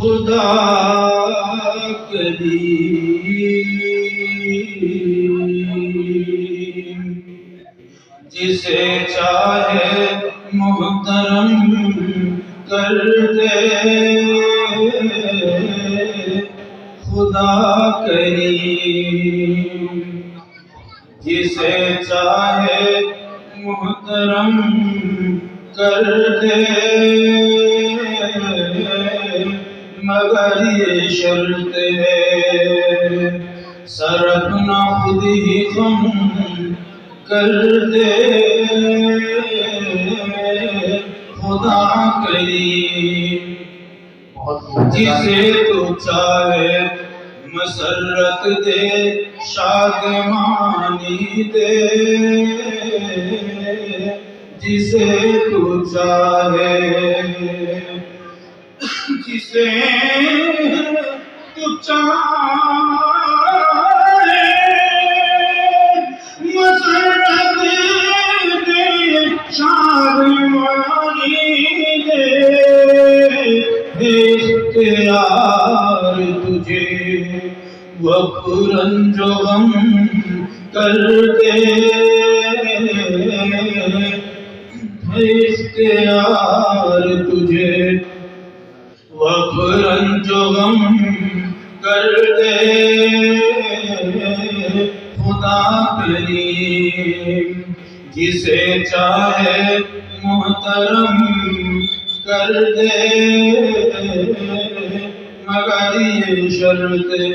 خدا کریم جسے چاہے محترم کر دے خدا کریم جسے چاہے محترم کر دے مگر یہ شرط ہے سر اپنا خود ہی خم کر دے خدا کریم جسے تو چاہے مسرت دے شادمانی دے جسے تو چاہے جسے تو چاہے مسرت دے شادمانی دے اختیار تجھے وفرن جو غم کر دے اختیار تجھے وفرن جو غم کر دے خدا کریم جسے چاہے محترم کر دے مگر یہ شرط ہے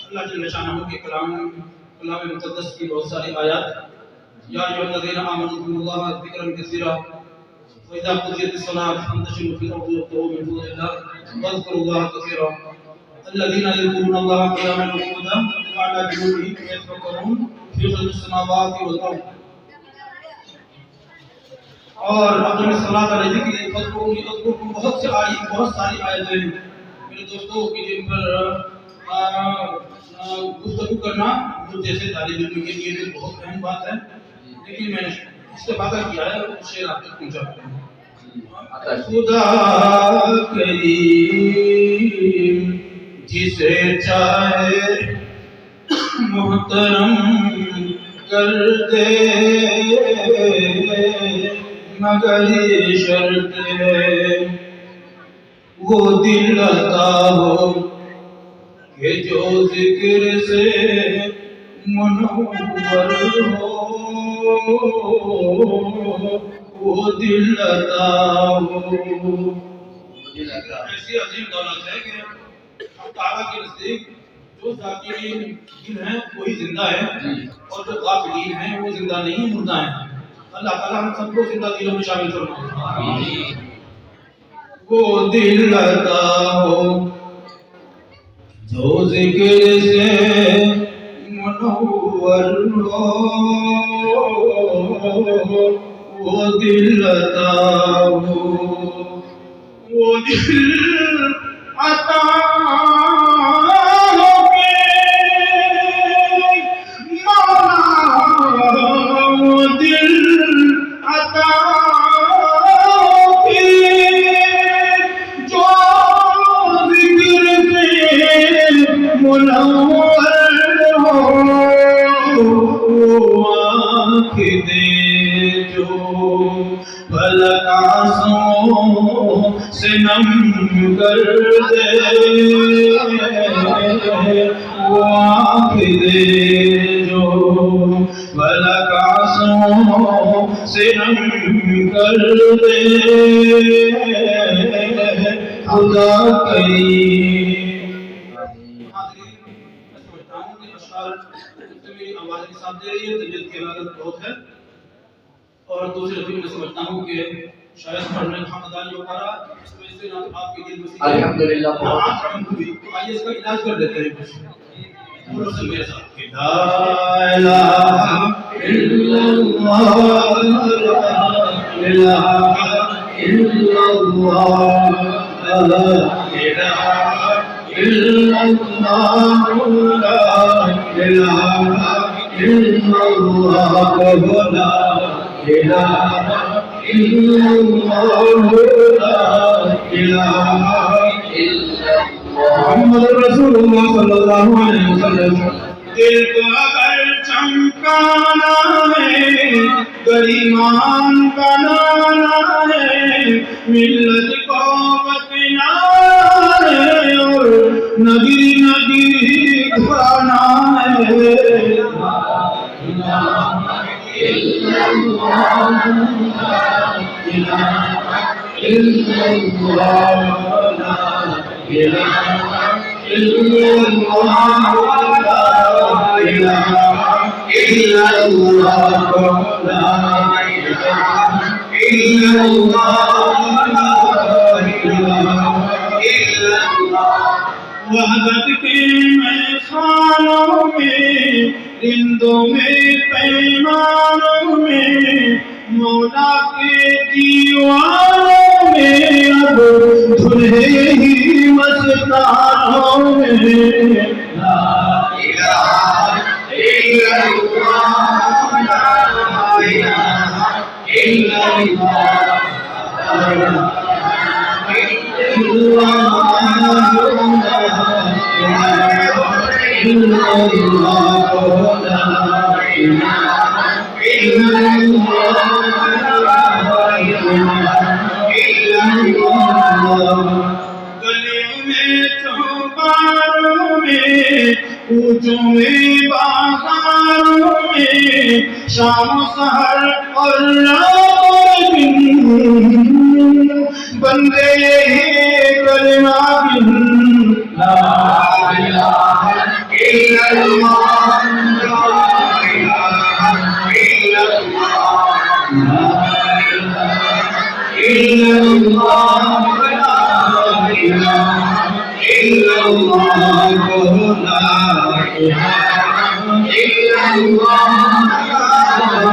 اللہ جل شانہ کے کلام مقدس کی بہت ساری آیات یا ایھا الذین آمنوا اذکروا اللہ ذکرا کثیرا وإذا قضیت الصلاۃ فانتشروا فی الأرض وابتغوا من فضل اللہ واذکروا اللہ کثیرا الذین یذکرون اللہ قیاما وقعودا وعلی جنوبہم یتفکرون فی خلق السماوات والارض اور اپنے صلاۃ علیہ کی فذکرونی بہت ساری آیتیں ہیں میرے دوستوں کی جن پر گفتگو کرنا مجھ جیسے طالب علم کے لیے بھی بہت اہم بات ہے لیکن میں استفادہ کیا ہے شعر آپ تک پہنچا خدا کریم جسے چاہے محترم کر دے مگر یہ شرط ہے وہ دل عطا ہو کہ جو ذکر سے منور ہو وہ دل عطا ہو ایسی عظیم دولت ہے کہ ہم تعالیٰ کے نزدیک جو ذاکرین ہیں وہی زندہ ہے اور جو غافلین ہیں وہ زندہ نہیں مردہ ہیں اللہ تعالیٰ ہم سب کو زندہ دلوں میں شامل فرمائے وہ دل عطا ہو جو ذکر سے منور ہو وہ دل عطا ہو وہ دل عطا سے نم کر دے وہ آنکھ دے جو فلک آنسوں سے نم کر دے خدا کریم آواز کے ساتھ دے رہی ہے طبیعت کی حالت بہت ہے اور دوسرے دن میں سمجھتا ہوں کہ شاید پڑھنے حمدانی وغیرہ اس وجہ سے آپ کے دل میں الحمدللہ آئیے اس کا علاج کر دیتے ہیں کچھ بولو سب میرے ساتھ لا الہ الا اللہ لا الہ الا اللہ لا الہ الا اللہ لا الہ الا اللہ لا محمد رسول اللہ صلی اللہ علیہ وسلم دل کو اگر چمکانا ہے گریمان بنانا ہے ملت کو بتلانا ہے اور نبی نبی کھانا ہے لا الہ الا اللہ لا الہ الا اللہ لا الہ الا اللہ لا الہ الا اللہ لا الہ الا اللہ لا الہ الا اللہ وحدت کے میخانوں میں رندوں میں پیمانوں میں مولا کے دیوانوں میں اب دھلے ہی مستانوں میں لا الہ الا اللہ لا الہ الا اللہ لا الہ الا گلیوں میں چوباروں میں کوچوں میں بازاروں میں شام و سحر اور رات و دن بندے کلمہ بن لا الہ الا اللہ لا الہ الا اللہ لا الہ الا اللہ لا الہ الا اللہ لا الہ الا اللہ لا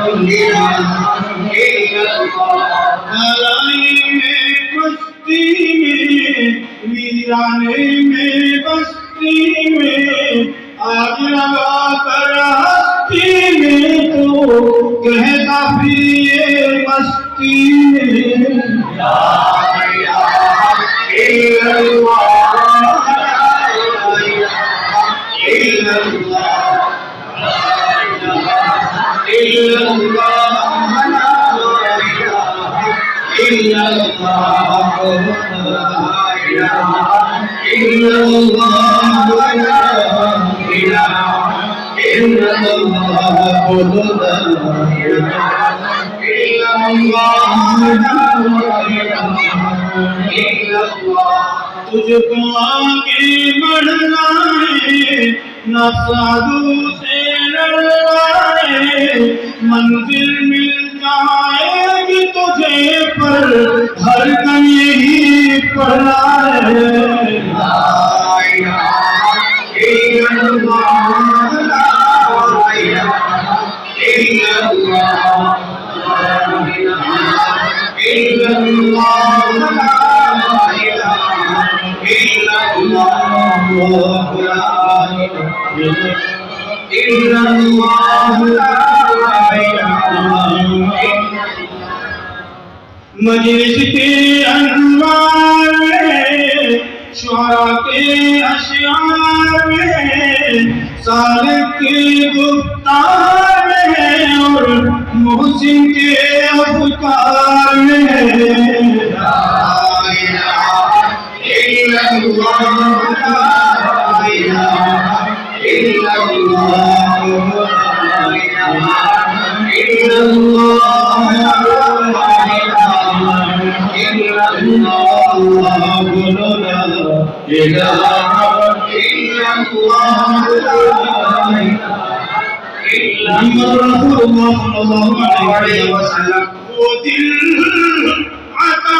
الہ الا اللہ بستی میں ویرانے میں بستی میں آگ لگا کر ہستی میں تو کہتا پھر یہ مستی میں لا الہ الا اللہ لا الہ الا اللہ لا الہ الا اللہ لا الہ الا اللہ لا الہ الا اللہ لا الہ الا اللہ لا الہ الا اللہ تجھ کو آگے بڑھنا ہے نہ سادھو سے لڑنا ہے منزل مل جائے گی تجھے پر ہر دم یہی پڑھنا ہے لا الہ الا اللہ لا الہ الا اللہ لا الہ الا اللہ لا الہ الا اللہ لا الہ الا اللہ لا الہ الا مجلس کے انوار میں شعراء کے اشعار میں سالک کے گفتار میں اور محسن کے افکار میں لا الہ الا اللہ لا الہ الا اللہ لا الہ الا اللہ لا الہ الا اللہ بولو لا الہ الا اللہ لا الہ الا رسول اللہ صلی اللہ علیہ وسلم وہ دل عطا